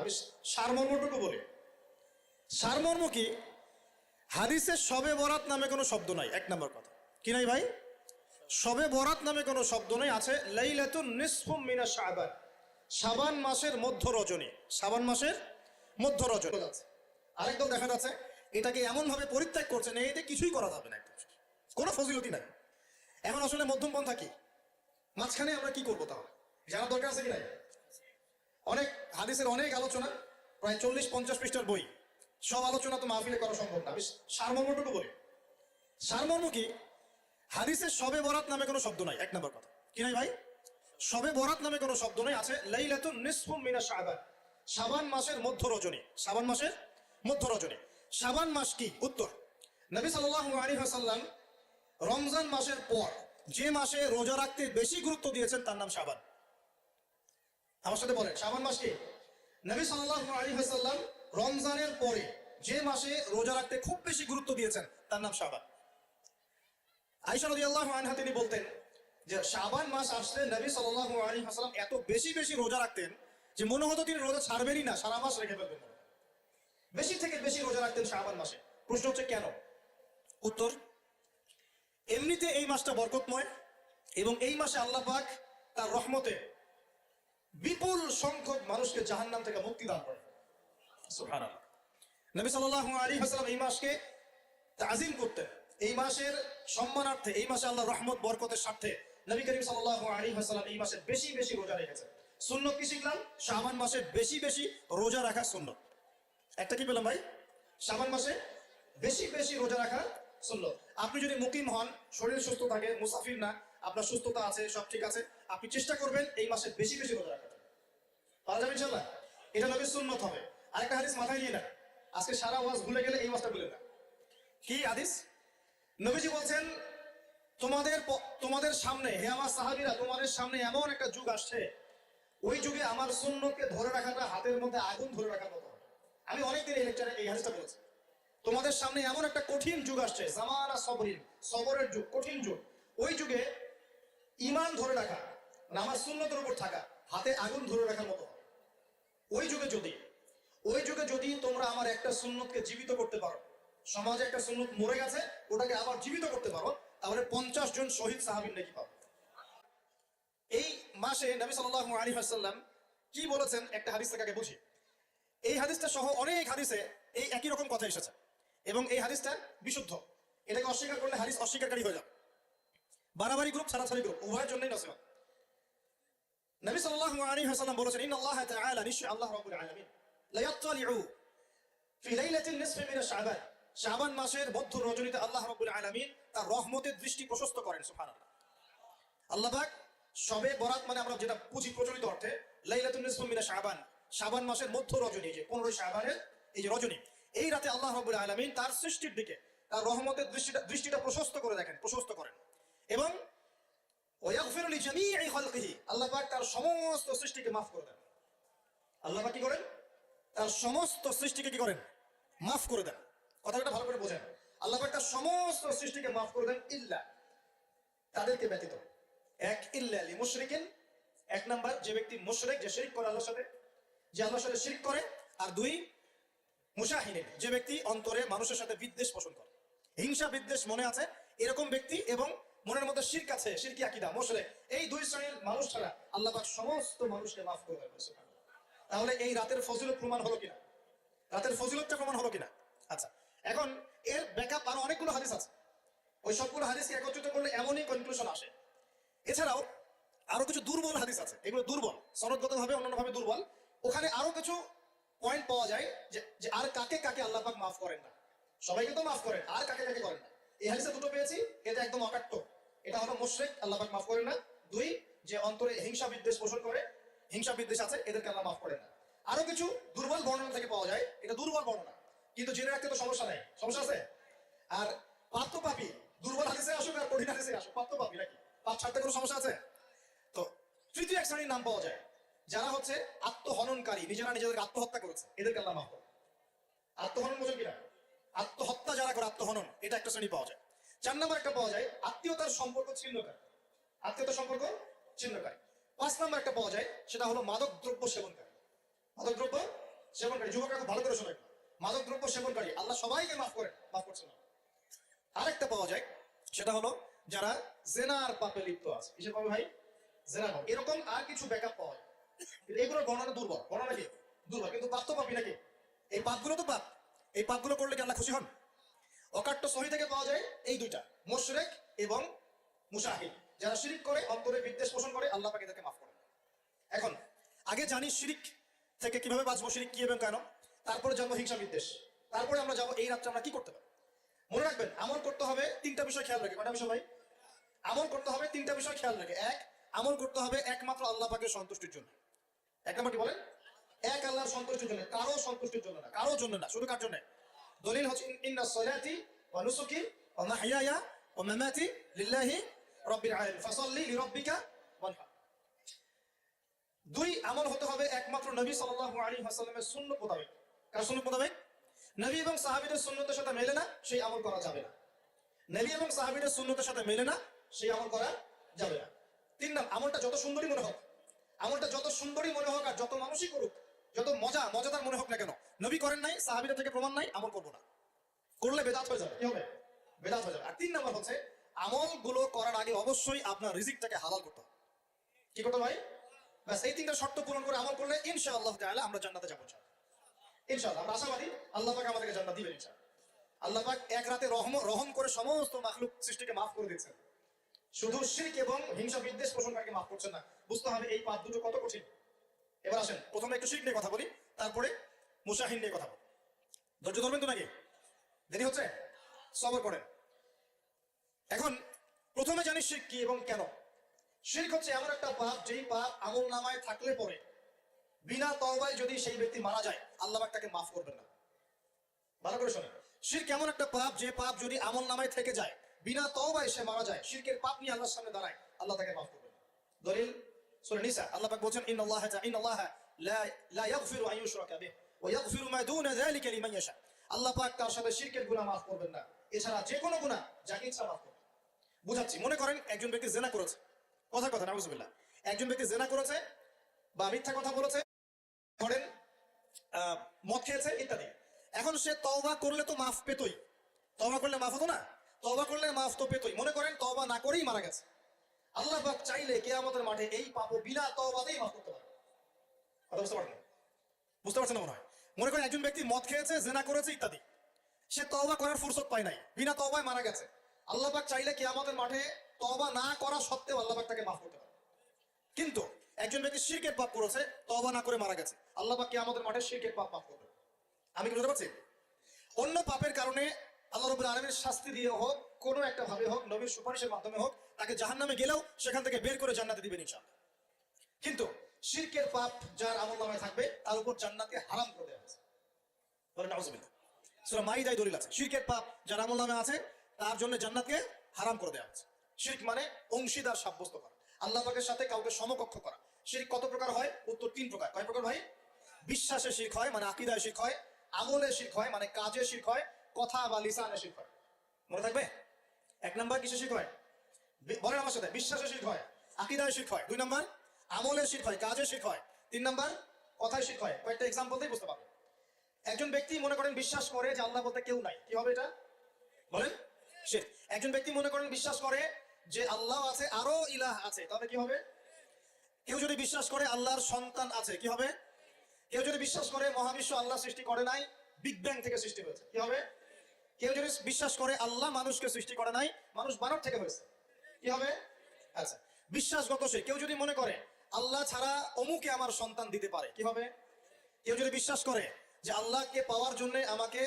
আমি সারমর্মটুকু বলি। সারমর্ম কি? হাদিসে শবে বরাত নামে কোনো শব্দ নাই, এক নম্বর কথা। কি নাই ভাই? শবে বরাত নামে কোনো শব্দ নেই। আছে লাইলাতুন নিসফুম মিনা শাবান, শাবান মাসের মধ্য রজনী, শাবান মাসের মধ্য রজনী। আরেকদল দেখা যাচ্ছে এটাকে এমনভাবে পরিত্যাগ করছে না, এতে কিছুই করা যাবে না, একদম কোনো ফজিলতি নাই। এখন আসলে মধ্যম পন্থা কি? মাঝখানে আমরা কি করবো তাহলে? জানার দরকার আছে কি নাই? অনেক হাদিসের অনেক আলোচনা, প্রায় 40-50 পৃষ্ঠার বই, সব আলোচনা তো মাহফিলে করা সম্ভব না। আমি সারমর্মটুকু বলি। সারমর্ম কি? হাদিসে শবে বরাত নামে কোনো শব্দ নাই, এক নম্বর কথা। কি নাই ভাই? শবে বরাত নামে কোনো শব্দ নেই। আছে লাইলাতুন নিসফুম মিনা শাবান, শাবান মাসের মধ্য রজনী, শাবান মাসের মধ্য রজনী। শাবান মাস কি? উত্তর, নবী সাল্লাল্লাহু আলাইহি ওয়াসাল্লাম রমজান মাসের পর যে মাসে রোজা রাখতে বেশি গুরুত্ব দিয়েছেন তার নাম শাবান। আমার সাথে বলেন, শাবান মাস কি? নবী সাল্লাল্লাহু আলাইহি ওয়াসাল্লাম রমজানের পরে যে মাসে রোজা রাখতে খুব বেশি গুরুত্ব দিয়েছেন তার নাম শাবান। আয়েশা রাদিয়াল্লাহু আনহা তিনি বলতেন যে শাবান মাস আসলে নবী সাল্লাল্লাহু আলাইহি ওয়াসাল্লাম এত বেশি বেশি রোজা রাখতেন যে মনে হতো তিনি রোজা ছাড়বেনই না, সারা মাস রেখে ফেলবেন। বেশি থেকে বেশি রোজা রাখতেন শাবান মাসে। প্রশ্ন হচ্ছে কেন? উত্তর, এমনিতে এই মাসটা বরকতময় এবং এই মাসে আল্লাহ পাক তার রহমতে বিপুল সংখ্যক মানুষকে জাহান্নাম থেকে মুক্তি দান করেন। সুবহানাল্লাহ। নবী সাল্লাল্লাহু আলাইহি ওয়াসাল্লাম এই মাসকে তাজিম করতেন। এই মাসের সম্মানার্থে, এই মাসে আল্লাহর রহমত বরকতের স্বার্থে নবী করিম সাল্লাল্লাহু আলাইহি ওয়াসাল্লাম এই মাসে বেশি বেশি রোজা রেখেছেন। সুন্নত কি শিখলাম? শাবান মাসে বেশি বেশি রোজা রাখা সুন্নত। একটা কি পেলাম ভাই? শাবান মাসে বেশি বেশি রোজা রাখা সুন্নত। আপনি যদি মুকিম হন, শরীর সুস্থ থাকে, মুসাফির না, আপনার সুস্থতা আছে, সব ঠিক আছে, আপনি চেষ্টা করবেন এই মাসে বেশি বেশি রোজা রাখার। পারা যাবে ইনশাআল্লাহ? এটা নবীর সুন্নত হবে। আরেকটা হাদিস মাথায় নিয়ে না, আজকে সারা ওয়াজ ভুলে গেলে এই মাসটা ভুলে না। কি হাদিস? নবীজি বলছেন, তোমাদের সামনে, হে আমার সাহাবীরা, তোমাদের সামনে এমন একটা যুগ আসছে, ওই যুগে আমার সুন্নতকে ধরে রাখাটা হাতের মধ্যে আগুন ধরে রাখার মতো হবে। আমি অনেকদিন এই লেকচারে এই হাদিসটা বলেছি। তোমাদের সামনে এমন একটা কঠিন যুগ আসছে, জামানা সবরিন, সবরের যুগ, কঠিন যুগ। ওই যুগে ঈমান ধরে রাখা, আমার সুন্নতের উপর থাকা হাতে আগুন ধরে রাখার মতো হবে। ওই যুগে যদি তোমরা আমার একটা সুন্নতকে জীবিত করতে পারো, সমাজে একটা সুন্নত মরে গেছে, ওটাকে আবার জীবিত করতে পারো, তাহলে 50 জন শহীদ সাহাবীর নেকি পাবো। এই মাসে নবী সাল্লাল্লাহু আলাইহি ওয়াসাল্লাম কি বলেছেন একটা হাদিস থেকে আগে বুঝি। এই হাদিসটা সহ অনেক হাদিসে এই একই রকম কথা এসেছে এবং এই হাদিসটা বিশুদ্ধ। এটাকে অস্বীকার করলে হাদিস অস্বীকারী হয়ে যাবে। বাড়াবাড়ি গ্রুপ, ছাড়াছাড়ি গ্রুপ, উভয়ের জন্যই নসিহত। নবী সাল্লাল্লাহু আলাইহি ওয়াসাল্লাম বলেছেন, ইন্নাল্লাহা তাআলা, নিশ্চয় আল্লাহ রাব্বুল আলামিন, লা ইয়াত্তালিউ ফি লাইলাতিন নিসফি মিন শাবান, শাবান মাসের মধ্য রজনীতে আল্লাহ রাব্বুল আলামিন তার রহমতের দৃষ্টি প্রশস্ত করেন। সুবহানাল্লাহ। আল্লাহ পাক শবে বরাত মানে আমরা যেটা বুঝি প্রচলিত অর্থে, লাইলাতুন নিসফি মিন শাবান, শাবান মাসের মধ্য রজনী, যে 15 শাবানের এই যে রজনী, এই রাতে আল্লাহ রাব্বুল আলামিন তার সৃষ্টির দিকে তার রহমতের দৃষ্টিটা প্রশস্ত করে দেখেন, প্রশস্ত করেন। এবং ওয়াগফিরু লিজামিই খালকিহি, আল্লাহ পাক তার সমস্ত সৃষ্টিকে মাফ করে দেন। আল্লাহ পাক কি করেন? তার সমস্ত সৃষ্টিকে কি করেন? মাফ করে দেন। কথাটা ভালো করে বোঝেন। আল্লাহ পাক তার সমস্ত সৃষ্টিকে মাফ করে দেন, ইল্লা, তাদেরকে ব্যতীত। এক, ইল্লা লি মুশরিকিন, এক নাম্বার যে ব্যক্তি মুশরিক, যে শিরক করে আল্লাহর সাথে, যে আল্লাহর সাথে শিরক করে। আর দুই, মুশাহিনিন, যে ব্যক্তি অন্তরে মানুষের সাথে বিদ্বেষ পোষণ করে, হিংসা বিদ্বেষ মনে আছে এরকম ব্যক্তি, এবং মনের মধ্যে শিরক আছে, শিরকি আকীদা, মুশরিক, এই দুই শ্রেণীর মানুষ ছাড়া আল্লাহ পাক সমস্ত মানুষকে মাফ করে দেন। তাহলে এই রাতের ফজিলত প্রমাণ হলো কিনা? রাতের ফজিলতটা প্রমাণ হলো কিনা? আচ্ছা, এখন এর ব্যাকআপ আরো অনেকগুলো হাদিস আছে। ওই সবগুলো হাদিসকে একত্রিত করলে এমনই কনক্লুশন আসে। এছাড়াও আরো কিছু দুর্বল হাদিস আছে, এগুলো দুর্বল, সনদগতভাবে অন্যান্যভাবে দুর্বল। ওখানে আরো কিছু পয়েন্ট পাওয়া যায় যে আর কাকে কাকে আল্লাহ পাক মাফ করেন না। সবাইকে তো মাফ করেন, আর কাকে কাকে করেন না। এই হাদিসে দুটো পেয়েছি, এটা একদম অকাট্য। এটা হলো মুশরিক, আল্লাহ পাক মাফ করেন না। দুই, যে অন্তরে হিংসা বিদ্বেষ পোষণ করে, হিংসা বিদ্বেষ আছে, এদেরকে আল্লাহ মাফ করেন না। আরো কিছু দুর্বল বর্ণনা থেকে পাওয়া যায়, এটা দুর্বল বর্ণনা, কিন্তু জেনে রাখতে তো সমস্যা নাই, সমস্যা আছে? আর পার্থপাপী, দুর্বল হাদিসে আসুক আর কঠিন হাদিসে আসুক, পার্থপাপী নাকি, পাপ ছাড়তে কোনো সমস্যা আছে? তো তৃতীয় এক শ্রেণীর নাম পাওয়া যায়, যারা হচ্ছে আত্মহননকারী, নিজেরা নিজেদের আত্মহত্যা করেছে, এদেরকে আল্লাহ মাফ করেন। আত্মহনন বোঝেন কিনা? আত্মহত্যা যারা করে, আত্মহনন, এটা একটা শ্রেণী পাওয়া যায়। 4 নম্বর একটা পাওয়া যায়, আত্মীয়তার সম্পর্ক ছিন্নকারী, আত্মীয়তার সম্পর্ক ছিন্নকারী। 5 নম্বর একটা পাওয়া যায়, সেটা হলো মাদক দ্রব্য সেবনকারী, মাদক দ্রব্য সেবনকারী, যুবকরা খুব ভালো করে শোনে, মাদক দ্রব্য সেবনকারী আল্লাহ সবাইকে মাফ করেন, মাফ করছেন না। আরেকটা পাওয়া যায়, সেটা হলো যারা জেনার পাপে লিপ্ত আছে। কিসের পাবে ভাই? জেনার পাপ। এরকম আর কিছু ব্যাকআপ পাওয়া যায়, এগুলোর বর্ণনা দুর্বল, বর্ণনা কি দুর্বল, কিন্তু পাপ তো পাপি নাকি? এই পাপগুলো তো পাপ, এই পাপগুলো করলে কি আল্লাহ খুশি হন? অকাট্য সহি থেকে পাওয়া যায় এই দুইটা, মুশরিক এবং মুশাহিদ। যারা শিরিক করে, অন্তরে বিদ্বেষ পোষণ করে, আল্লাহ পাক এদেরকে মাফ করেন। এখন আগে জানি শিরিক থেকে কিভাবে বাঁচবো, শিরিক কি এবং কেন, তারপরে জানবো হিংসা বিদ্বেষ, তারপরে আমরা যাবো এই রাত্রে আমরা কি করতে পারি। মনে রাখবেন, আমল করতে হবে তিনটা বিষয় খেয়াল রেখে। কয়টা বিষয় ভাই? আমল করতে হবে তিনটা বিষয় খেয়াল রেখে। এক, আমল করতে হবে একমাত্র আল্লাহ পাকের সন্তুষ্টির জন্য। এক নম্বর কি বলেন? এক আল্লাহর সন্তুষ্টির জন্য, কারো সন্তুষ্টির জন্য না, কারোর জন্য না, শুধু কার জন্য? দলিল হচ্ছে ইন্না সলাতি ওয়া নুসুকি ওয়া মাহইয়ায়া ওয়া মামাতি লিল্লাহি রাব্বিল আলামিন ফাসাল্লি লিরাব্বিকা ওয়ানহার। দুই, আমল হতে হবে একমাত্র নবী সাল্লাল্লাহু আলাইহি ওয়াসাল্লামের সুন্নাত মোতাবেক। কার সুন্নাত মোতাবেক? নবী এবং সাহাবীদের সুন্নতের সাথে মেলে না, সেই আমল করা যাবে না। নবী এবং সাহাবীদের সুন্নতের সাথে মেলে না, সেই আমল করা যাবে না। তিন নাম, আমলটা যত সুন্দরী মনে হোক, আমলটা যত সুন্দরী মনে হোক আর যত মানুষই করুক, যত মজাদার মনে হোক না কেন, নবী করেন নাই, সাহাবীরা থেকে প্রমাণ নাই, আমল করবো না। করলে বেদাত হয়ে যাবে। কি হবে? বেদাত হয়ে যাবে। আর তিন নাম্বার হচ্ছে, আমলগুলো করার আগে অবশ্যই আপনার রিজিকটাকে হালাল করতে হবে। কি করতে ভাই? ব্যাস এই তিনটা শর্ত পূরণ করে আমল করলে ইনশাআল্লাহ তাআলা আমরা জান্নাতে যাবো। ইনশাআল্লাহ আমরা আশাবাদী, আল্লাহ পাক আমাদেরকে জান্নাত দিবেন ইনশাআল্লাহ। আল্লাহ পাক এক রাতে রহম করে সমস্ত মাখলুক সৃষ্টিকে মাফ করে দিচ্ছেন, শুধু শিরক এবং হিংসা বিদ্বেষ পোষণকারীকে মাফ করছেন না। বুঝতে হবে এই পাপ দুটো কত কঠিন। এবার আসেন, প্রথমে একটু শিরক নিয়ে কথা বলি, তারপরে মুশাহিন নিয়ে কথা বলি। ধৈর্য ধরবেন তো নাকি? দেরি হচ্ছে? সবর করেন। এখন প্রথমে জানি শিরক কি এবং কেন। শিরক হচ্ছে এমন একটা পাপ, যেই পাপ আমল নামায় থাকলে পরে বিনা তওবায় যদি সেই ব্যক্তি মারা যায়, আল্লাহ পাক তাকে মাফ করবেন না। ভালো করে শোনেন, শিরক এমন একটা পাপ, যে পাপ যদি আমল নামায় থেকে যায়, বিনা তওবায় সে মারা যায়, শিরকের পাপ নিয়ে আল্লাহর সামনে দাঁড়ায়, আল্লাহ তাকে মাফ করবেন না। দলিল সূরা নিসা, আল্লাহ পাক বলেন ইন্নাল্লাহা লা ইয়াগফিরু আন ইউশরাকা বিহি ওয়া ইয়াগফিরু মা দুনা যালিকা লিমান ইয়াশা। আল্লাহ পাক তার সাথে শিরকের গুনাহ মাফ করবেন না, এছাড়া যে কোনো গুনাহ যাকে ইচ্ছা মাফ করবেন। বুঝাচ্ছি, মনে করেন একজন ব্যক্তি জিনা করেছে, কথা নাউযুবিল্লাহ, একজন ব্যক্তি জিনা করেছে বা মিথ্যা কথা বলেছে, ধরেন মদ খেয়েছে ইত্যাদি। এখন সে তওবা করলে তো মাফ পেতই, তওবা করলে মাফ হতো না? তওবা করলে মাফ তো পেতই। মনে করেন তওবা না করেই মারা গেছে, আল্লাহ পাক চাইলে কিয়ামতের মাঠে এই পাপও বিনা তওবাতেই মাফ করতে পারে। কথা বুঝতে পারছেন? বুঝতে পারছেন না মনে হয়। মনে করেন একজন ব্যক্তি মদ খেয়েছে, জিনা করেছে ইত্যাদি, সে তওবা করার ফুরসত পায় নাই, বিনা তওবায় মারা গেছে। আল্লাহ পাক চাইলে কিয়ামতের মাঠে তওবা না করা সত্ত্বেও আল্লাহ পাক তাকে মাফ করতে পারে। কিন্তু একজন ব্যক্তি শিরকের পাপ করেছে, তওবা না করে মারা গেছে, আল্লাহ পাক কিয়ামতের মাঠে শিরকের পাপ মাফ করবে। আমি কি বুঝতে পারছি? অন্য পাপের কারণে আল্লাহ রাব্বুল আলামিনের শাস্তি দিয়ে হোক, কোনো একটা ভাবে হোক, নবীর সুপারিশের মাধ্যমে হোক, তাকে জাহান্নামে গেলেও সেখান থেকে বের করে জান্নাতে দিবেন ইনশাআল্লাহ। কিন্তু শিরকের পাপ যার আমলনামায় থাকবে, তার উপর জান্নাতকে হারাম করে দেওয়া হয়েছে। বলেন নাউযুবিল্লাহ। সূরা মাইদায় দলিল আছে, শিরকের পাপ যার আমলনামায় আছে তার জন্য জান্নাতকে হারাম করে দেওয়া হয়েছে। শিরক মানে অংশীদার সাব্যস্ত করা, আল্লাহ পাকের সাথে কাউকে সমকক্ষ করা। শিরক কত প্রকার হয়? উত্তর তিন প্রকার। কয় প্রকার ভাই? বিশ্বাসে শিরক হয়, মানে আকীদায় শিরক হয়, আমলে শিরক হয়, মানে কাজে শিরক হয়, কথা বা লিসানে শিরক হয়। মনে থাকবে? এক নাম্বার কিসে শিরক হয়? বলেন আমার সাথে, বিশ্বাসে শিরক হয়, আকীদায় শিরক হয়। দুই নাম্বার আমলে শিরক হয়, কাজে শিরক হয়। তিন নাম্বার কথায় শিরক হয়। কয়েকটা এক্সাম্পল দিয়ে বুঝতে পারবেন। একজন ব্যক্তি মনে করেন বিশ্বাস করে যে আল্লাহ বলতে কেউ নাই, কি হবে এটা? বলেন শিরক। একজন ব্যক্তি মনে করেন বিশ্বাস করে যে আল্লাহ আছে, আরো ইলাহ আছে, তাহলে কি হবে? কেউ যদি বিশ্বাস করে আল্লাহর সন্তান আছে, কি হবে? কেউ যদি বিশ্বাস করে মহাবিশ্ব আল্লাহ সৃষ্টি করে নাই, বিগ ব্যাং থেকে সৃষ্টি হয়েছে, কি হবে? কেউ যদি বিশ্বাস করে আল্লাহ মানুষকে সৃষ্টি করে নাই, মানুষ বানর থেকে হয়েছে, কি হবে? আচ্ছা, বিশ্বাসগত সে কেউ যদি মনে করে আল্লাহ ছাড়া অমুকে আমার সন্তান দিতে পারে, কি হবে? কেউ যদি বিশ্বাস করে যে আল্লাহকে পাওয়ার জন্য আমাকে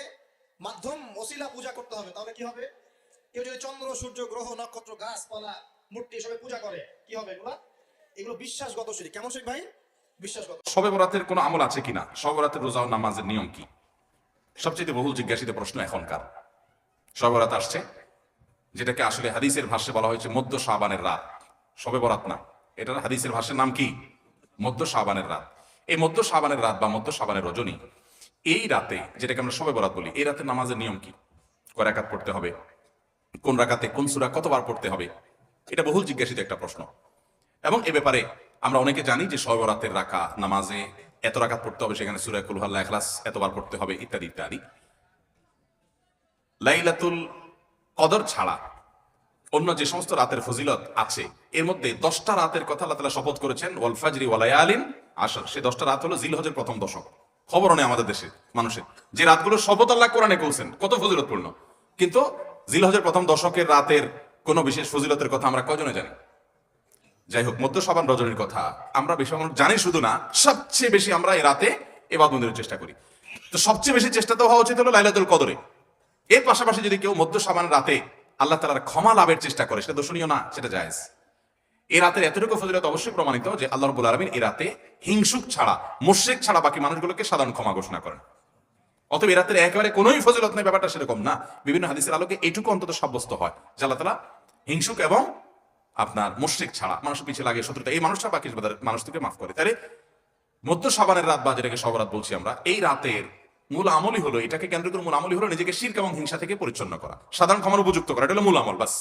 মাধ্যম ওসিলা পূজা করতে হবে, তাহলে কি হবে? কেউ যদি চন্দ্র সূর্য গ্রহ নক্ষত্র গাছপালা মূর্তি এসবে পূজা করে, কি হবে? এগুলো বিশ্বাসগত শিরক। কেমন শিরক ভাই? বিশ্বাসগত। শবে বরাতের কোনো আমল আছে কিনা, শবে বরাতের রোজা ও নামাজের নিয়ম কি? সবচেয়ে বহুল জিজ্ঞাসিত প্রশ্ন এখনকার। শবে বরাত আসছে, যেটাকে আসলে হাদিসের ভাষ্যে বলা হয়েছে মধ্য শাবানের রাত। শবে বরাত না, এটার হাদিসের ভাষ্যের নাম কি? মধ্য শাবানের রাত। এই মধ্য শাবানের রাত বা মধ্য শাবানের রজনী, এই রাতে যেটাকে আমরা শবে বরাত বলি, এই রাতে নামাজের নিয়ম কি? কয় রাকাত পড়তে হবে, কোন রাকাতে কোন সূরা কতবার পড়তে হবে, এটা বহুল জিজ্ঞাসিত একটা প্রশ্ন। এবং এ ব্যাপারে আমরা অনেকে জানি যে শবে বরাতের নামাজে এত রাকাত পড়তে হবে, সেখানে সূরা কুল হুয়াল্লাহ ইখলাস এতবার পড়তে হবে, ইত্যাদি ইত্যাদি। লাইলাতুল কদর ছাড়া অন্য যে সমস্ত রাতের ফজিলত আছে এর মধ্যে 10টা রাতের কথা আল্লাহ তাআলা শপথ করেছেন, ওয়াল ফাজরি ওয়া লায়ালিন আশর। সেই 10টা রাত হলো জিলহজের প্রথম দশক। খবরও নেই আমাদের দেশে মানুষের যে রাতগুলো শপথ আল্লাহ কোরআনে করেছেন কত ফজিলতপূর্ণ, কিন্তু জিলহজের প্রথম দশকের রাতের কোনো বিশেষ ফজিলতের কথা আমরা কয়জনে জানি? যাই হোক, মধ্য শাবান রজনীর কথা আমরা বেশি মানুষ জানি শুধু না, সবচেয়ে বেশি আমরা এই রাতে ইবাদত বন্দেগীর চেষ্টা করি। তো সবচেয়ে বেশি চেষ্টা তো হওয়া উচিত হলো লাইলাতুল কদরে। এর পাশাপাশি যদি কেউ মধ্য শাবান রাতে আল্লাহ তাআলার ক্ষমা লাভের চেষ্টা করে, সেটা দর্শনীয় না, সেটা জায়েজ। এই রাতের এতটুকু ফজিলত অবশ্যই প্রমাণিত যে আল্লাহ রাব্বুল আলামিন এই রাতে হিংসুক ছাড়া, মুশরিক ছাড়া বাকি মানুষগুলোকে সাধারণ ক্ষমা ঘোষণা করেন। অতএব এই রাতের একেবারে কোনোই ফজিলত নেই, ব্যাপারটা সেরকম না। বিভিন্ন হাদিসের আলোকে এইটুকু অন্তত সাব্যস্ত হয় যে আল্লাহ তাআলা হিংসুক এবং আপনার মুশরিক ছাড়া, মানুষের পিছিয়ে লাগে শত্রুতা, এই মানুষটা বাকি মানুষ থেকে মাফ করে। তাহলে মধ্য শাবানের রাত বা যেটাকে শব রাত বলছি আমরা, এই রাতের মূল আমলই হলো, এটাকে কেন্দ্র করে মূল আমলই হলো নিজেকে শিরক এবং হিংসা থেকে পরিচ্ছন্ন করা, সাধারণ ক্ষমার উপযুক্ত করা। এটা হলো মূল আমল, বাস।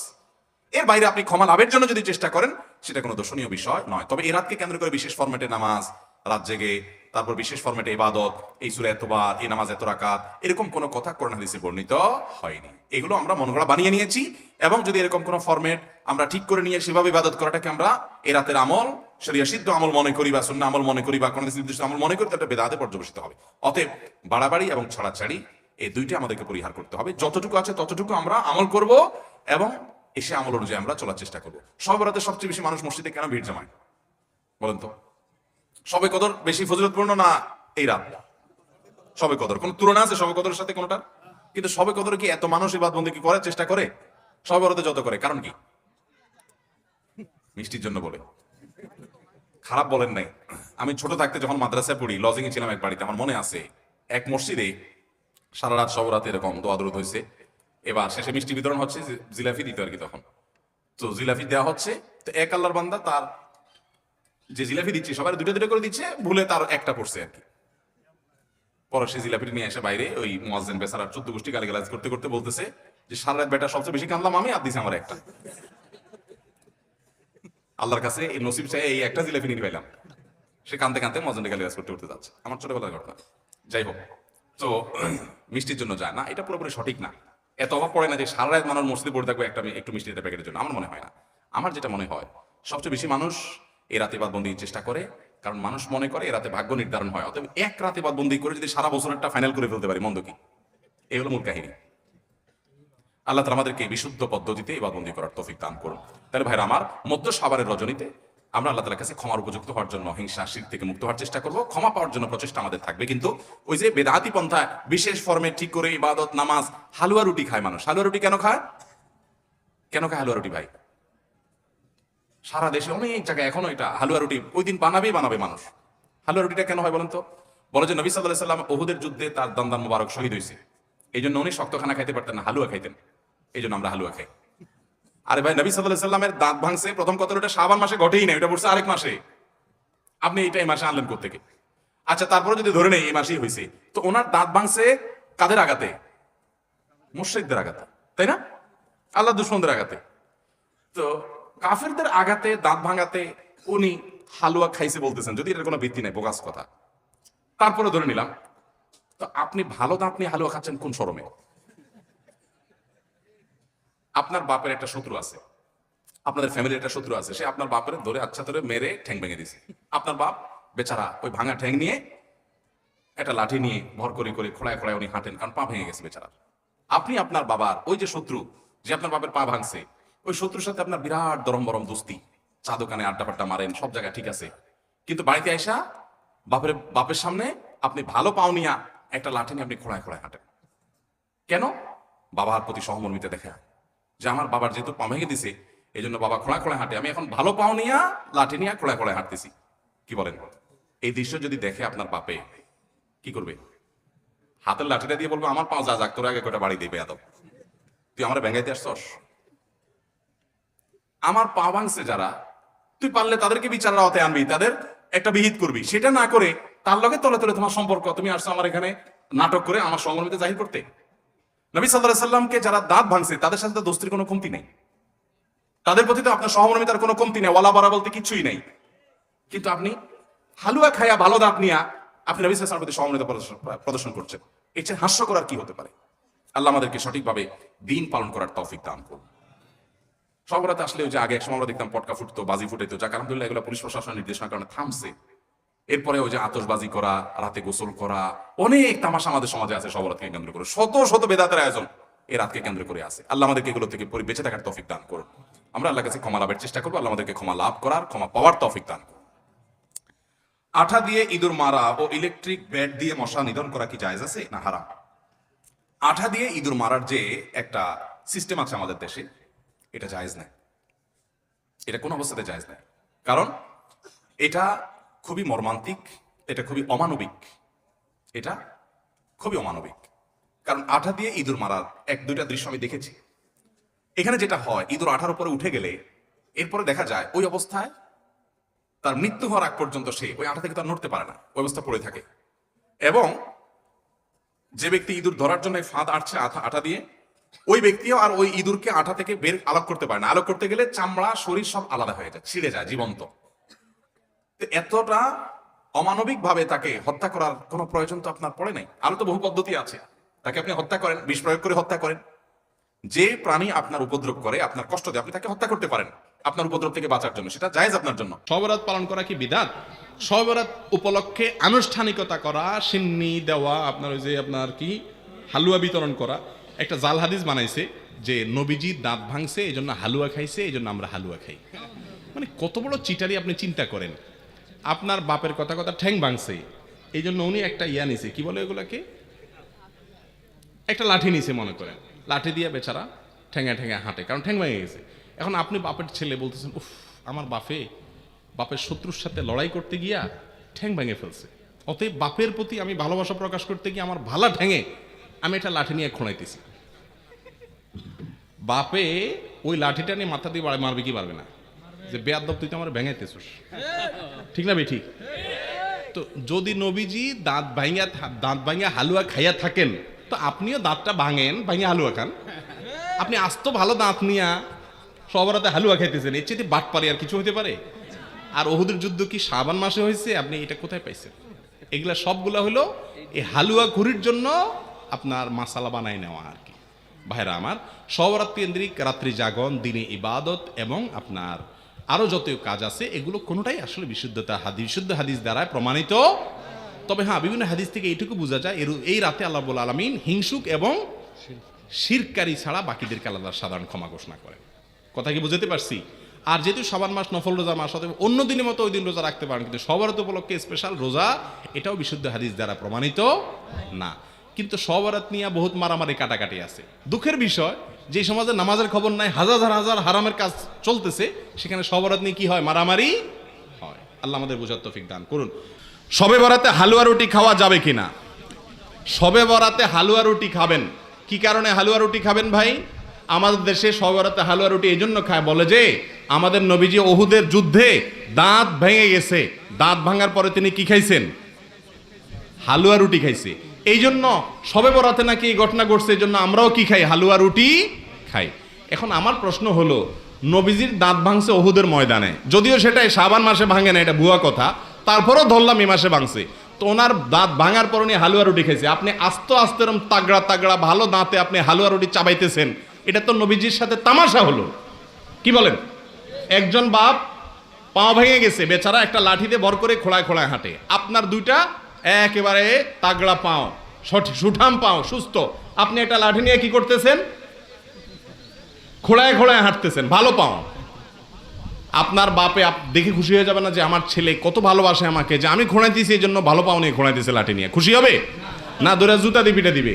এর বাইরে আপনি ক্ষমা লাভের জন্য যদি চেষ্টা করেন সেটা কোনো দর্শনীয় বিষয় নয়। তবে এই রাতকে কেন্দ্র করে বিশেষ ফরম্যাটে নামাজ, রাত জেগে, তারপর বিশেষ ফরম্যাটে ইবাদত, এই সূরা এতবার, এই নামাজ এত রাকাত, এরকম কোনো কথা কোরআন হাদিসে বর্ণিত হয়নি। এগুলো আমরা মন গড়া বানিয়ে নিয়েছি। এবং যদি এরকম কোনো ফরম্যাট আমরা ঠিক করে নিয়ে সেভাবে ইবাদত করাটাকে আমরা এই রাতের আমল, শরিয়া সিদ্ধ আমল মনে করি বা সুন্নাহ আমল মনে করি বা কোনো নির্দিষ্ট আমল মনে করি, তাহলে বেদাতে পর্যবেসিত হবে। অতএব বাড়াবাড়ি এবং ছড়াছাড়ি এই দুইটা আমাদেরকে পরিহার করতে হবে। যতটুকু আছে ততটুকু আমরা আমল করব এবং এসে আমল অনুযায়ী আমরা চলার চেষ্টা করবো। সব রাতে সবচেয়ে বেশি মানুষ মসজিদে কেন ভিড় জমায় বলেন তো? সবে কদর বেশি ফজিলতপূর্ণ না এই রাত? সবে কদর কোন তুলনা আছে সবে কদরের সাথে কোনটা? কিন্তু সবে কদর কি এত মানুষ ইবাদত বন্দেগী করার চেষ্টা করে? সবে বরাতে যত করে, কারণ কি? মিষ্টির জন্য বলে, খারাপ বলেন নাই। আমি ছোট থাকতে যখন মাদ্রাসায় পড়ি, লজিং এ ছিলাম এক বাড়িতে, আমার মনে আছে এক মসজিদে সারা রাত সব রাতে এরকম দোয়া দরুদ হয়েছে। এবার শেষে মিষ্টি বিতরণ হচ্ছে, জিলাফি দিতে আর কি তখন। তো জিলাফি দেওয়া হচ্ছে, তো এক আল্লাহর বান্দা তার যে জিলাফি দিচ্ছে সবাই দুটো দুটো করে দিচ্ছে, ভুলে তার একটা পড়ছে আর কি। পরে সে জিলাপিটা নিয়ে এসে বাইরে ওই মুয়াজ্জিন বেচারার 14 গোষ্ঠী গালিগালাজ করতে করতে বলতেছে যে সারা রাত বেটা সবচেয়ে বেশি কাঁদলাম আমি, আর দিছে আমার একটা। আল্লাহর কাছে এই নসিব চাই এই একটা জিলাপি নিয়ে পাইলাম। সে কাঁদতে কাঁদতে মুয়াজ্জিনকে গালিগালাজ করতে করতে যাচ্ছে। আমার ছোটবেলার ঘটনা। যাই হোক, তো মিষ্টির জন্য যায় না, এটা পুরোপুরি সঠিক না। এত অভাব পড়ে না যে সারা রাত মানুষ মসজিদে পড়ে থাকবে একটা একটু মিষ্টি একটা প্যাকেটের জন্য, আমার মনে হয় না। আমার যেটা মনে হয়, সবচেয়ে বেশি মানুষ এই রাতে ইবাদত বন্দেগীর চেষ্টা করে কারণ মানুষ মনে করে এই রাতে ভাগ্য নির্ধারণ হয়। অতএব এক রাতে ইবাদত বন্দেগী করে যদি সারা বছরটা ফাইনাল করে ফেলতে পারি, মন্দ কি? এই হলো মূল কাহিনী। আল্লাহ তাআলা আমাদেরকে বিশুদ্ধ পদ্ধতিতে ইবাদত বন্দেগী করার তৌফিক দান করুন। তাহলে ভাইরা আমার, মধ্য শাবানের রজনীতে আমরা আল্লাহ তাআলার কাছে ক্ষমার উপযুক্ত হওয়ার জন্য, হিংসা শিরক থেকে মুক্ত হওয়ার চেষ্টা করব, ক্ষমা পাওয়ার জন্য প্রচেষ্টা আমাদের থাকবে। কিন্তু ওই যে বেদাতি পন্থা, বিশেষ ফর্মে ঠিক করে ইবাদত, নামাজ, হালুয়া রুটি খায় মানুষ। হালুয়া রুটি কেন খায়? কেন খায় হালুয়া রুটি ভাই? সারা দেশে অনেক জায়গায় এখনো এটা হালুয়া রুটি ওই দিন বানাবে মানুষ। হালুয়া রুটিটা কেন হয় বলেন তো? বলে যে নবী সাল্লাল্লাহু আলাইহি সাল্লাম উহুদের যুদ্ধে তার দন্দান মোবারক শহীদ হয়েছে, এই জন্য উনি শক্ত খানা খাইতে পারতেন না, হালুয়া খাইতেন, এই জন্য আমরা হালুয়া খাই। আরে ভাই, নবী সাল্লাল্লাহু আলাইহি সাল্লামের দাঁত ভাঙছে প্রথম কথা, ওটা শাবান মাসে ঘটেই না, এটা পড়ছে আরেক মাসে। আপনি এইটা এই মাসে আনলেন কোত্থেকে? আচ্ছা, তারপরে যদি ধরে নেই এই মাসেই হয়েছে, তো ওনার দাঁত ভাঙছে কাদের আঘাতে? মুশরিকদের আঘাতে, তাই না? আল্লাহ দুশমনদের আঘাতে। তো কাফেরদের আঘাতে, দাঁত ভাঙাতে উনি হালুয়া খাইছে বলতেছেন, যদি এটার কোনো ভিত্তি নেই, বোগাস কথা। তারপরে ধরে নিলাম, তো আপনি ভালো দাঁত নিয়ে হালুয়া খাচ্ছেন কোন শরমে? আপনার বাপের একটা শত্রু আছে, আপনাদের ফ্যামিলির একটা শত্রু আছে, সে আপনার বাপের ধরে আচ্ছা ধরে মেরে ঠ্যাং ভেঙে দিছে। আপনার বাপ বেচারা ওই ভাঙা ঠ্যাং নিয়ে একটা লাঠি নিয়ে ভর করে করে খোড়ায় খোড়ায় উনি হাঁটেন, কারণ পা ভেঙে গেছে বেচারা। আপনি আপনার বাবার ওই যে শত্রু, যে আপনার বাপের পা ভাঙছে, ওই শত্রুর সাথে আপনার বিরাট দরম বরম দোস্তি, চা দোকানে আড্ডা পাড্ডা মারেন, সব জায়গায় ঠিক আছে। কিন্তু বাড়িতে আইসা বাপের সামনে আপনি ভালো পাও নিয়া একটা লাঠি নিয়ে আপনি খোড়ায় খোড়ায় হাঁটেন। কেন? বাবার প্রতি সহমর্মিতা দেখা, যে আমার বাবার যেহেতু পা ভেঙে দিছে, এই জন্য বাবা খোড়া খোড়া হাঁটে, আমি এখন ভালো পাও নিয়া লাঠি নিয়ে খোড়া খোড়ায় হাঁটতেছি। কি বলেন? এই দৃশ্য যদি দেখে আপনার বাপে কি করবে? হাতের লাঠিটা দিয়ে বলবো আমার পা যা যাক, তোর আগে কটা বাড়ি দিবে এত, তুই আমার ভেঙাইতে আসছস? আমার পা ভাঙছে যারা, তুই পারলে তাদেরকে বিচারের আওতায় আনবি, তাদের একটা বিহিত করবি। সেটা না করে তার লগে তলে তলে তোমার সম্পর্ক, তুমি আসছো আমার এখানে নাটক করে আমার সহমর্মিতা জাহির করতে। নবী সাল্লাল্লাহু আলাইহি সাল্লামকে যারা দাঁত ভাঙছে তাদের সাথে তো দোস্তির কোনো কমতি নেই, তাদের প্রতি তো আপনার সহমর্মিতার কোনো কমতি নেই, ওয়ালা বারা বলতে কিছুই নেই। কিন্তু আপনি হালুয়া খাইয়া ভালো দাঁত নিয়া আপনি নবী সাল্লাল্লাহু আলাইহি ওয়াসাল্লামের প্রতি সহমর্মিতা প্রদর্শন করছেন। এর চেয়ে হাস্যকর আর কি হতে পারে? আল্লাহ আমাদেরকে সঠিকভাবে দিন পালন করার তৌফিক দান করুন। সব বরাতে আসলে ওই যে আগে এক সময় আমরা দেখতাম পটকা ফুটতো, বাজি ফুটাইতো, যাক আলহামদুলিল্লাহ এগুলো পুলিশ প্রশাসনের নির্দেশনার কারণে থামছে। এরপরে ওই যে আতশবাজি করা, রাতে গোসল করা, অনেক তামাশা আমাদের সমাজে আছে সবরাতকে কেন্দ্র করে, শত শত বেদাতের আয়োজন এই রাতকে কেন্দ্র করে আছে। আল্লাহ আমাদেরকে এগুলো থেকে বেঁচে থাকার তৌফিক দান করুন। আমরা আল্লাহর কাছে ক্ষমা লাভের চেষ্টা করবো, আল্লাহ আমাদেরকে ক্ষমা লাভ করার, ক্ষমা পাওয়ার তৌফিক দান করুন। আঠা দিয়ে ইঁদুর মারা ও ইলেকট্রিক ব্যাট দিয়ে মশা নিধন করা কি জায়েজ আছে না হারাম? আঠা দিয়ে ইঁদুর মারার যে একটা সিস্টেম আছে আমাদের দেশে, এটা জায়েজ নাই, এটা কোন অবস্থাতে জায়েজ নাই। কারণ এটা খুবই মর্মান্তিক, এটা খুবই অমানবিক, এটা খুবই অমানবিক। কারণ আঠা দিয়ে ইঁদুর মারার এক দুইটা দৃশ্য আমি দেখেছি। এখানে যেটা হয়, ইঁদুর আঠার উপরে উঠে গেলে এরপরে দেখা যায় ওই অবস্থায় তার মৃত্যু হওয়ার আগ পর্যন্ত সে ওই আঠা থেকে তার নড়তে পারে না, ওই অবস্থা পড়ে থাকে। এবং যে ব্যক্তি ইঁদুর ধরার জন্য ফাঁদ আটছে আঠা দিয়ে, ওই ব্যক্তিও আর ওই ইঁদুরকে আঠা থেকে বের আলোক করতে পারে না। আলোক করতে গেলে চামড়া শরীর সব আলাদা হয়ে যায়, ছিঁড়ে যায় জীবন্ত। এতটা অমানবিক ভাবে তাকে হত্যা করার কোনো প্রয়োজন তো আপনার পড়ে নাই। আরো তো বহু পদ্ধতি আছে, তাকে আপনি হত্যা করেন, বিষ প্রয়োগ করে হত্যা করেন। যে প্রাণী আপনার উপদ্রব করে, আপনার কষ্ট দেয়, আপনি তাকে হত্যা করতে পারেন আপনার উপদ্রব থেকে বাঁচার জন্য, সেটা জায়েজ আপনার জন্য। শবে বরাত পালন করা কি বিদআত? শবে বরাত উপলক্ষে আনুষ্ঠানিকতা করা, সিন্নি দেওয়া, আপনার ওই যে আপনার কি হালুয়া বিতরণ করা, একটা জাল হাদিস বানাইছে যে নবীজি দাঁত ভাঙছে এই জন্য হালুয়া খাইছে, এই জন্য আমরা হালুয়া খাই। মানে কত বড় চিটারি আপনি চিন্তা করেন। আপনার বাপের কথা কথা ঠ্যাং ভাঙছে এই জন্য উনি একটা ইয়া নিছে, কি বলে এগুলাকে, একটা লাঠি নিছে মনে করেন, লাঠি দিয়ে বেচারা ঠ্যাঙে ঠ্যাঙে হাঁটে, কারণ ঠ্যাং ভেঙে গেছে। এখন আপনি বাপের ছেলে বলতেছেন, উফ আমার বাপের শত্রুর সাথে লড়াই করতে গিয়া ঠ্যাং ভেঙে ফেলছে, অতএব বাপের প্রতি আমি ভালোবাসা প্রকাশ করতে গিয়ে আমার ভালা ঠ্যাঙে আমি একটা লাঠি নিয়ে খোঁড়াইতেছি। বাপে ওই লাঠিটা নিয়ে মাথা দিয়ে মারবে কি পারবে না, যে বেয়াদব তুই তো আমার ভেঙাইতেছিস, ঠিক না বে ঠিক? তো যদি নবীজি দাঁত ভাঙিয়া হালুয়া খাইয়া থাকেন, তো আপনিও দাঁতটা ভাঙেন, ভাঙিয়া হালুয়া খান। আপনি আস্ত ভালো দাঁত নিয়া সবরাতে হালুয়া খাইতেছেন, এর চেয়ে বাটপারি আর কিছু হতে পারে? আর ওহুদের যুদ্ধ কি শাবান মাসে হয়েছে? আপনি এটা কোথায় পাইছেন? এগুলা সবগুলা হলো এই হালুয়া ঘুরির জন্য আপনার মাসালা বানাই নেওয়া আর কি। ভাইরা আমার, সবরাত কেন্দ্রিক রাত্রি জাগরণ, দিনে ইবাদত এবং আপনার আরো যত কাজ আছে, এগুলো কোনোটাই আসলে বিশুদ্ধ হাদিস দ্বারা প্রমাণিত। তবে হ্যাঁ, বিভিন্ন হাদিস থেকে এইটুকু বোঝা যায়, এই রাতে আল্লাহ রাব্বুল আলামিন হিংসুক এবং শিরকারী ছাড়া বাকিদেরকে আল্লাহ সাধারণ ক্ষমা ঘোষণা করেন। কথা কি বুঝতে পারছি? আর যেহেতু শাবান মাস নফল রোজা মাস, অতএব অন্য দিনের মতো ওই দিন রোজা রাখতে পারেন, কিন্তু সবরাত উপলক্ষে স্পেশাল রোজা, এটাও বিশুদ্ধ হাদিস দ্বারা প্রমাণিত না। কিন্তু সবরাত নিয়ে বহুত মারামারি কাটাকাটি আছে। দুঃখের বিষয়, যে সমাজে নামাজের খবর নাই, হাজার হাজার হারামের কাজ চলতেছে, সেখানে সবরাত নিয়ে কি হয়? মারামারি হয়। আল্লাহ আমাদের বোঝার তৌফিক দান করুন। শবে বরাতে হালুয়া রুটি খাওয়া যাবে কিনা? শবে বরাতে হালুয়া রুটি খাবেন। কি কারণে হালুয়া রুটি খাবেন ভাই? আমাদের দেশে শবে বরাতে হালুয়া রুটি এই জন্য খায়, বলে যে আমাদের নবীজি ওহুদের যুদ্ধে দাঁত ভেঙে গেছে, দাঁত ভাঙার পরে তিনি কি খাইছেন? হালুয়া রুটি খাইছে। এই জন্য শবে বরাতে নাকি এই ঘটনা ঘটছে, এই জন্য আমরাও কি খাই? হালুয়া রুটি খাই। এখন আমার প্রশ্ন হলো, নবীজির দাঁত ভাঙছে ওহুদের ময়দানে, যদিও সেটাই শাবান মাসে ভাঙে না, এটা ভুয়া কথা, তারপরও ধরলাম এই মাসে ভাঙছে, তো ওনার দাঁত ভাঙার পর উনি হালুয়া রুটি খাইছে। আপনি আস্তে আস্তে এরকম তাগড়া তাগড়া ভালো দাঁতে আপনি হালুয়া রুটি চাবাইতেছেন, এটা তো নবীজির সাথে তামাশা হলো। কি বলেন? একজন বাপ পা ভেঙে গেছে, বেচারা একটা লাঠিতে ভর করে খোঁড়ায় খোঁড়ায় হাঁটে, আপনার দুইটা একেবারে তাগড়া পাও, সুঠাম পাও, সুস্থ, আপনি একটা লাঠি নিয়ে কি করতেছেন? খোঁড়ায় খোঁড়ায় হাঁটতেছেন, ভালো পাও। আপনার বাপে দেখে খুশি হয়ে যাবে না যে আমার ছেলে কত ভালোবাসে আমাকে, যে আমি খোঁড়াইতেছি এই জন্য ভালো পাও নিয়ে খোঁড়াইতেছে লাঠি নিয়ে? খুশি হবে না? ধরে জুতা দিয়ে পিটা দিবে,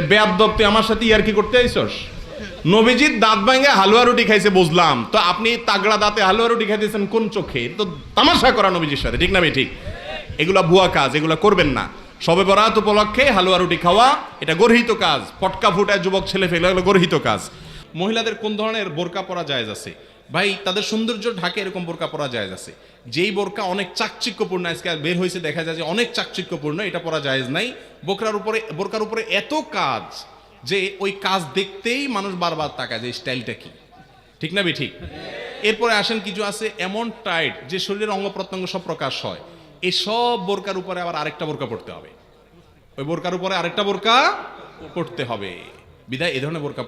বেয়াদব তুই আমার সাথে ইয়ার কি করতে আইছস? নবীজির দাঁত ভাঙে হালুয়া রুটি খাইছে বুঝলাম, তো আপনি তাগড়া দাঁতে হালুয়া রুটি খাইতেছেন কোন চোখে? তো তামাশা করা নবীজির সাথে, ঠিক না ভাই ঠিক? এগুলা ভুয়া কাজ, এগুলা করবেন না। শবে বরাত উপলক্ষে হালুয়া রুটি খাওয়া এটা গর্হিত কাজ, পটকা ফুটায় যুবক ছেলে ফেলে, এগুলো গর্হিত কাজ। মহিলাদের কোন ধরনের বোরকা পরা জায়েজ আছে? ভাই, তাদের সৌন্দর্য ঢাকে এরকম বোরকা পরা জায়েজ আছে। যেই বোরকা অনেক চাকচিক্যপূর্ণ, আজকে বের হয়েছে দেখা যায় যে অনেক চাকচিক্যপূর্ণ, এটা পরা জায়েজ নাই। বোরকার উপরে এত কাজ যে ওই কাজ দেখতেই মানুষ বারবার তাকায় যে স্টাইলটা কি, ঠিক না ভাই ঠিক? এরপরে আসেন কিছু আছে এমন টাইট যে শরীরের অঙ্গ প্রত্যঙ্গ সব প্রকাশ হয়, এই সব বোরকার উপরে আবার আরেকটা বোরকা পড়তে হবে, ওই বোরকার উপরে আরেকটা বোরকা পড়তে হবে, বিধায় এই ধরনের বোরকা।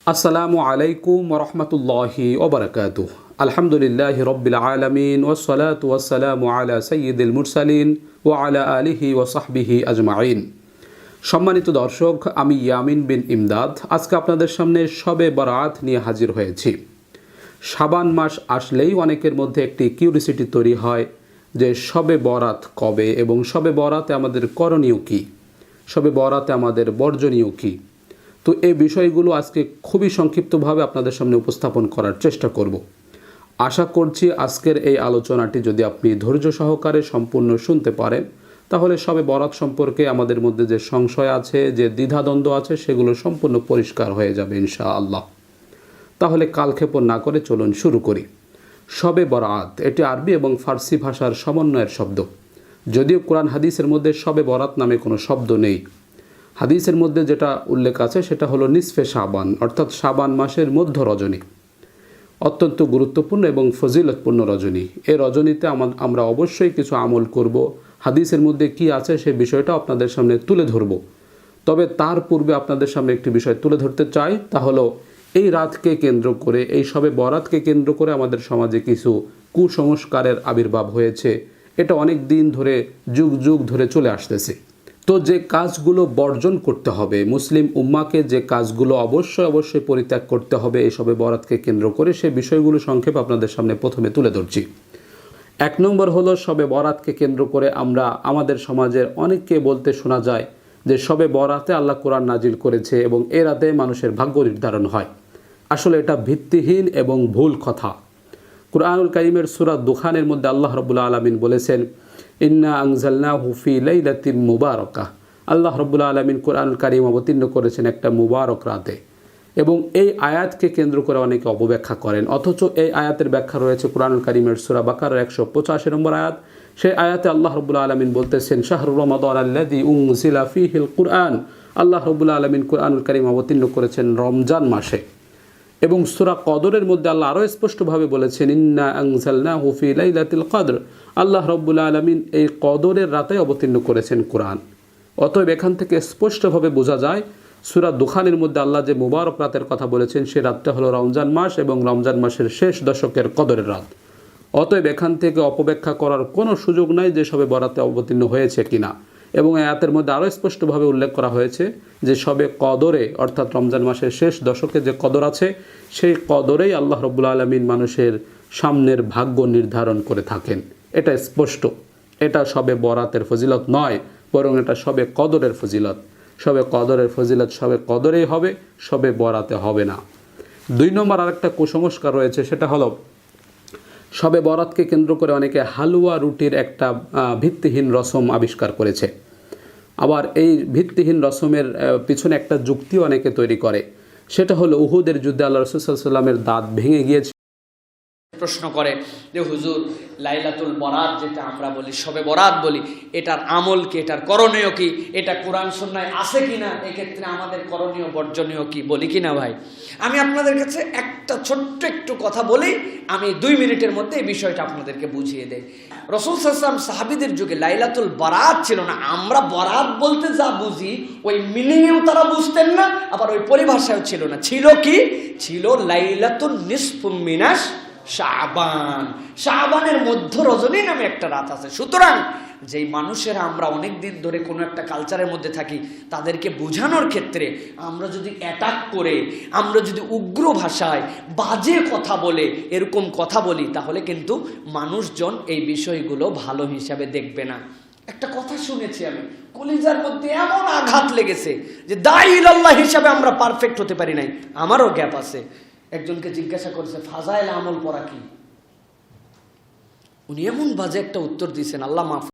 আসসালামু আলাইকুম ওরহমতুল্লাহি ওবরাকাতুহ। আলহামদুলিল্লাহি রব্বিল আলামিন ওয়াসসালাতু ওয়াসসালামু আলা সাইয়্যিদিল মুরসালিন ওয়া আলা আলিহি ওয়া সাহবিহি আজমাইন। সম্মানিত দর্শক, আমি ইয়ামিন বিন ইমদাদ আজকে আপনাদের সামনে শবে বরাত নিয়ে হাজির হয়েছি। শাবান মাস আসলেই অনেকের মধ্যে একটি কিউরিসিটি তৈরি হয় যে শবে বরাত কবে এবং শবে বরাতে আমাদের করণীয় কী, শবে বরাতে আমাদের বর্জনীয় কী। তো এই বিষয়গুলো আজকে খুবই সংক্ষিপ্তভাবে আপনাদের সামনে উপস্থাপন করার চেষ্টা করব। আশা করছি আজকের এই আলোচনাটি যদি আপনি ধৈর্য সহকারে সম্পূর্ণ শুনতে পারেন, তাহলে শবে বরাত সম্পর্কে আমাদের মধ্যে যে সংশয় আছে, যে দ্বিধাদ্বন্দ্ব আছে, সেগুলো সম্পূর্ণ পরিষ্কার হয়ে যাবে ইনশাআল্লাহ। তাহলে কালক্ষেপণ না করে চলুন শুরু করি। শবে বরাত এটি আরবি এবং ফার্সি ভাষার সমন্বয়ের শব্দ। যদিও কোরআন হাদিসের মধ্যে শবে বরাত নামে কোনো শব্দ নেই। হাদিসের মধ্যে যেটা উল্লেখ আছে সেটা হলো নিসফে শাবান, অর্থাৎ শাবান মাসের মধ্য রজনী। অত্যন্ত গুরুত্বপূর্ণ এবং ফজিলতপূর্ণ রজনী। এই রজনীতে আমরা অবশ্যই কিছু আমল করব। হাদিসের মধ্যে কি আছে সেই বিষয়টা আপনাদের সামনে তুলে ধরব। তবে তার পূর্বে আপনাদের সামনে একটি বিষয় তুলে ধরতে চাই, তা হলো এই রাতকে কেন্দ্র করে, এই শবে বরাতকে কেন্দ্র করে আমাদের সমাজে কিছু কুসংস্কারের আবির্ভাব হয়েছে। এটা অনেক দিন ধরে, যুগ যুগ ধরে চলে আসতেছে। তো যে কাজগুলো বর্জন করতে হবে, মুসলিম উম্মাকে যে কাজগুলো অবশ্যই পরিত্যাগ করতে হবে এই শবে বরাতকে কেন্দ্র করে, সেই বিষয়গুলো সংক্ষেপে আপনাদের সামনে প্রথমে তুলে ধরছি। 1 নম্বর হলো শবে বরাতকে কেন্দ্র করে আমরা আমাদের সমাজের অনেককে বলতে শোনা যায় যে শবে বরাতে আল্লাহ কোরআন নাজিল করেছে এবং এ রাতে মানুষের ভাগ্য নির্ধারণ হয়। আসলে এটা ভিত্তিহীন এবং ভুল কথা। কুরআনুল কারীমের সূরা দুখানের মধ্যে আল্লাহ রাব্বুল আলামিন বলেছেন, ইন্না আনজালনাহু ফি লাইলাতিন মুবারাকাহ। আল্লাহ রাব্বুল আলামিন কুরআনুল কারীম অবতীর্ণ করেছেন একটা মুবারক রাতে। এবং এই আয়াতকে কেন্দ্র করে অনেকে অপব্যাখ্যা করেন, অথচ এই আয়াতের ব্যাখ্যা রয়েছে কুরআনুল কারীমের সূরা বাকারার 185 নম্বর আয়াত। সেই আয়াতে আল্লাহ রাব্বুল আলামিন বলতেছেন, শাহরুর রমাদান আল্লাযী উনজিলা ফীহিল কুরআন। আল্লাহ রাব্বুল আলামিন কুরআনুল কারীম অবতীর্ণ করেছেন রমজান মাসে। এবং সূরা কদরের মধ্যে আল্লাহ আরও স্পষ্টভাবে বলেছেন, ইন্না আনজালনাহু ফি লাইলাতিল কদর। আল্লাহ রাব্বুল আলামিন এই কদরের রাতে অবতীর্ণ করেছেন কোরআন। অতএব এখান থেকে স্পষ্টভাবে বোঝা যায় সূরা দুখানের মধ্যে আল্লাহ যে মুবারক রাতের কথা বলেছেন সে রাতটা হলো রমজান মাস এবং রমজান মাসের শেষ দশকের কদরের রাত। অতএব এখান থেকে অপব্যাখ্যা করার কোনো সুযোগ নাই যে শবে বরাতে অবতীর্ণ হয়েছে কিনা। এবং এই আয়াতের মধ্যে আরও স্পষ্টভাবে উল্লেখ করা হয়েছে যে শবে কদরে, অর্থাৎ রমজান মাসের শেষ দশকে যে কদর আছে, সেই কদরেই আল্লাহ রাব্বুল আলামিন মানুষের সামনের ভাগ্য নির্ধারণ করে থাকেন। এটা স্পষ্ট। এটা শবে বরাতের ফজিলত নয়, বরং এটা শবে কদরের ফজিলত। শবে কদরের ফজিলত শবে কদরেই হবে, শবে বরাতে হবে না। 2 নম্বর আরেকটা কুসংস্কার রয়েছে, সেটা হলো শবে বরাতকে কেন্দ্র করে অনেকে হালুয়া রুটির একটা ভিত্তিহীন রসম আবিষ্কার করেছে। আবার এই ভিত্তিহীন রসমের পিছনে একটা যুক্তিও অনেকে তৈরি করে, সেটা হলো উহুদের যুদ্ধে আল্লাহ রাসূল সাল্লাল্লাহু আলাইহি ওয়াসাল্লামের দাঁত ভেঙে গিয়েছে। প্রশ্ন করে যে হুজুর, লাইলাতুল বরাত যেটা আমরা বলি, শবে বরাত বলি, এটার আমল কি, এটার করণীয় কি, এটা কোরআন সুন্নাহয় আছে কিনা, এক্ষেত্রে আমাদের করণীয় বর্জনীয় কি, বলি কিনা ভাই? আমি আপনাদের কাছে একটা ছোট্ট একটু কথা বলি, আমি 2 মিনিটের মধ্যে এই বিষয়টা আপনাদেরকে বুঝিয়ে দেই। রাসূল সাল্লাল্লাহু আলাইহি ওয়াসাল্লাম সাহাবীদের যুগে লাইলাতুল বরাত ছিল না। আমরা বরাত বলতে যা বুঝি ওই মিনিংয়েও তারা বুঝতেন না, আবার ওই পরিভাষাও ছিল না। ছিল কি? ছিল লাইলাতুন নিসফু মিনাশ শাবান। শাবানের মধ্য রজনী নামে একটা রাত আছে। সুতরাং যেই মানুষেরা আমরা অনেক দিন ধরে কোনো একটা কালচারের মধ্যে থাকি, তাদেরকে বোঝানোর ক্ষেত্রে আমরা যদি অ্যাটাক করে, আমরা যদি উগ্র ভাষায় বাজে কথা বলে এরকম কথা বলি, তাহলে কিন্তু মানুষজন এই বিষয়গুলো ভালো হিসাবে দেখবে না। একটা কথা শুনেছি আমি, কলিজার মধ্যে এমন আঘাত লেগেছে যে দাঈ ইলাল্লাহ হিসাবে আমরা পারফেক্ট হতে পারি নাই। আমারও গ্যাপ আছে। একজনকে জিজ্ঞাসা করেছে ফাজাইল আমল পড়া কি, উনি এমন বাজে একটা উত্তর দিয়েছেন, আল্লাহ মাফ